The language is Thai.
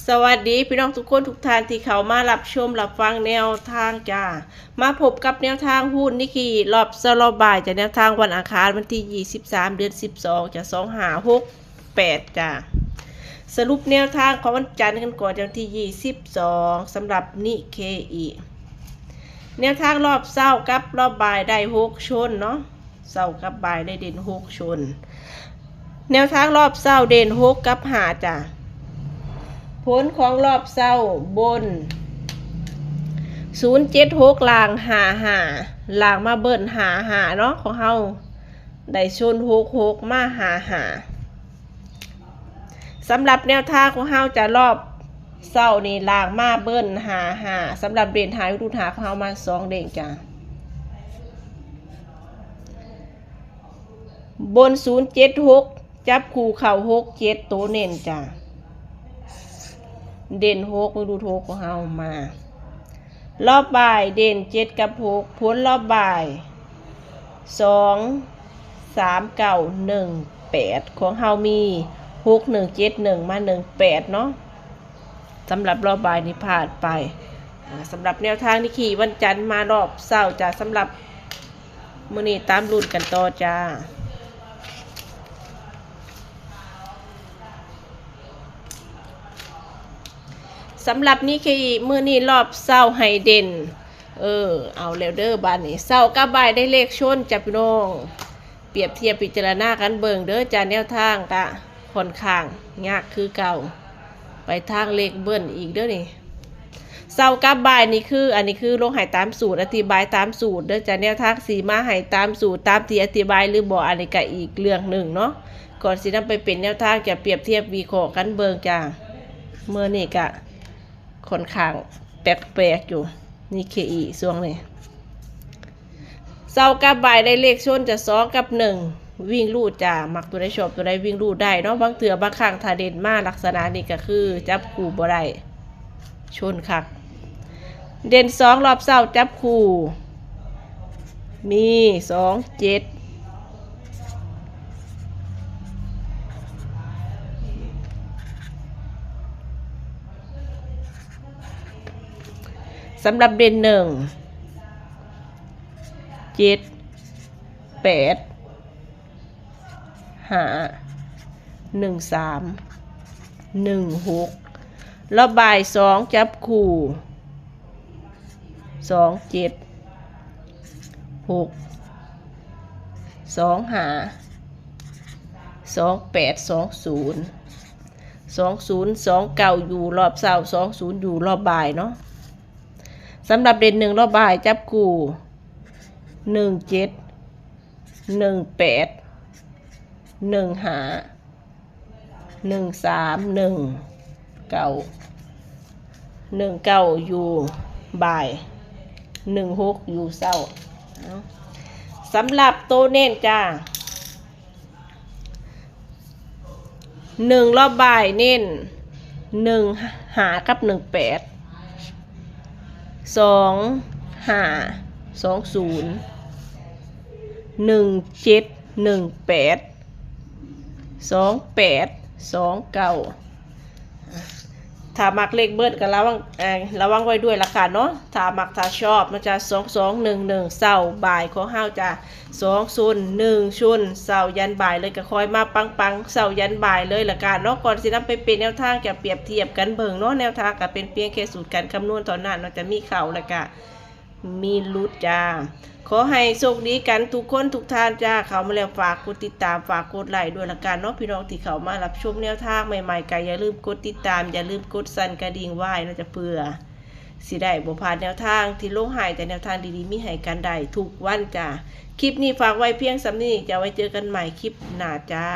สวัสดีพี่น้องทุกคนทุกท่านที่เข้ามารับชมรับฟังแนวทางจ้ามาพบกับแนวทางหุ้นนิกกี้รอบสลบบ่ายจากแนวทางวันอังคารวันที่23เดือน12จาก2568จ้าสรุปแนวทางของวันจันทร์กันก่อนวันที่22สำหรับนิกเกแนวทางรอบเช้ากับรอบบ่ายได้6ชนเนาะเช้ากับบ่ายได้เด่น6ชนแนวทางรอบเช้าเด่น6กับ5จ้าผลของรอบเช้าบน076ลาง55ลางมาเบิ้ล55เนาะของเฮาได้ชน66มา55สำหรับแนวทางของเฮาจะรอบเช้านี่ลางมาเบิ้ล55สำหรับเด่นหายดูหาของเฮามา2เด้งจ้ะบน076จับคู่เข่า67ตัวเน้นจ้ะเด่น6มาดูโทของเฮามารอบบ่ายเด่น7กับ6ผลรอบบ่าย2 3 9 1 8ของเฮามี6 1 7 1มา18เนาะสำหรับรอบบ่ายนี้ผ่านไปสำหรับแนวทางที่ขี่วันจันทร์มารอบเช้าจ้ะสำหรับมื้อนี้ตามรุ่นกันต่อจ้าสำหรับนี่คือมือนี่รอบเศร้าไฮเด่นเอาแล้วเด้อบ้านนี้เศร้ากับบ่ายได้เลขชนจับพี่น้องเปรียบเทียบพิจารณากันเบิ่งเด้อจ้าแนวทางกะค่อนข้างยากคือเก่าไปทางเลขเบิ้ลอีกเด้อนี่เศร้ากับบ่ายนี่คืออันนี้คือลงหายตามสูตรอธิบายตามสูตรเด้อจ้าแนวทางสีมาหายตามสูตรตามที่อธิบายหรือบ่อันนี้ก็อีกเรื่องหนึ่งเนาะก่อนสินำไปเป็นแนวทางจะเปรียบเทียบวิเคราะห์กันเบิ่งจ้าเมื่อนี่กะค่อนข้างแปลกๆอยู่นี่เคอีช่วงนี้เศร้ากับบ่ายได้เลขชนจะ2กับ1วิ่งลู่จ้ามักตัวได้ชอบตัวได้วิ่งลู่ได้เนาะบางเถื่อบางครั้งถ้าเด่นมากลักษณะนี้ก็คือจับคู่บ่ได้ชนคักเด่น2รอบเศร้าจับคู่มี2 7สำหรับเด่น1 7 8 5 1 3 1 6รอบบ่าย2จับคู่2 7 6 2 5 2 8 2 0 2 0 2 9อยู่รอบเช้า2 0อยู่รอบบ่ายเนาะสำหรับเด่น1รอบบ่ายจับคู่1 7 1 8 1 5 1 3 1 9 1 9อยู่บ่าย1 6อยู่เช้าสำหรับโตเน้นจ้า1รอบบ่ายเน้น1 5กับ1 8 2 5 2 0 1 7 1 8 2 8 2 9ถ้ามักเลขเบิดก็ระวังไว้ด้วยละกันเนาะถ้ามักถ้าชอบมันจะ2 2 1 1เสาบ่ายของเฮาจะ2 0 1ชุนเสายันบ่ายเลยก็คอยมาปังเสายันบ่ายเลยละกันเนาะก่อนสินำไปเป็นแนวทางจะเปรียบเทียบกันเบิ่งเนาะแนวทางก็เป็นเพียงแค่สูตรการคำนวณเท่านั้นเนาะจะมีเข้าแล้วก็มีลุดจ้าขอให้โชคดีกันทุกคนทุกท่านจ้าเขามาแล้วฝากกดติดตามฝากกดไลค์ด้วยละกันเนาะพี่น้องที่เขามารับชมแนวทางใหม่ๆก็อย่าลืมกดติดตามอย่าลืมกดสั่นกระดิ่งไว้นะจะเพื่อสิได้บ่พลาดแนวทางที่ลงให้แต่แนวทางดีๆมีให้กันได้ทุกวันจ้าคลิปนี้ฝากไว้เพียงสำนี้จะไว้เจอกันใหม่คลิปหน้าจ้า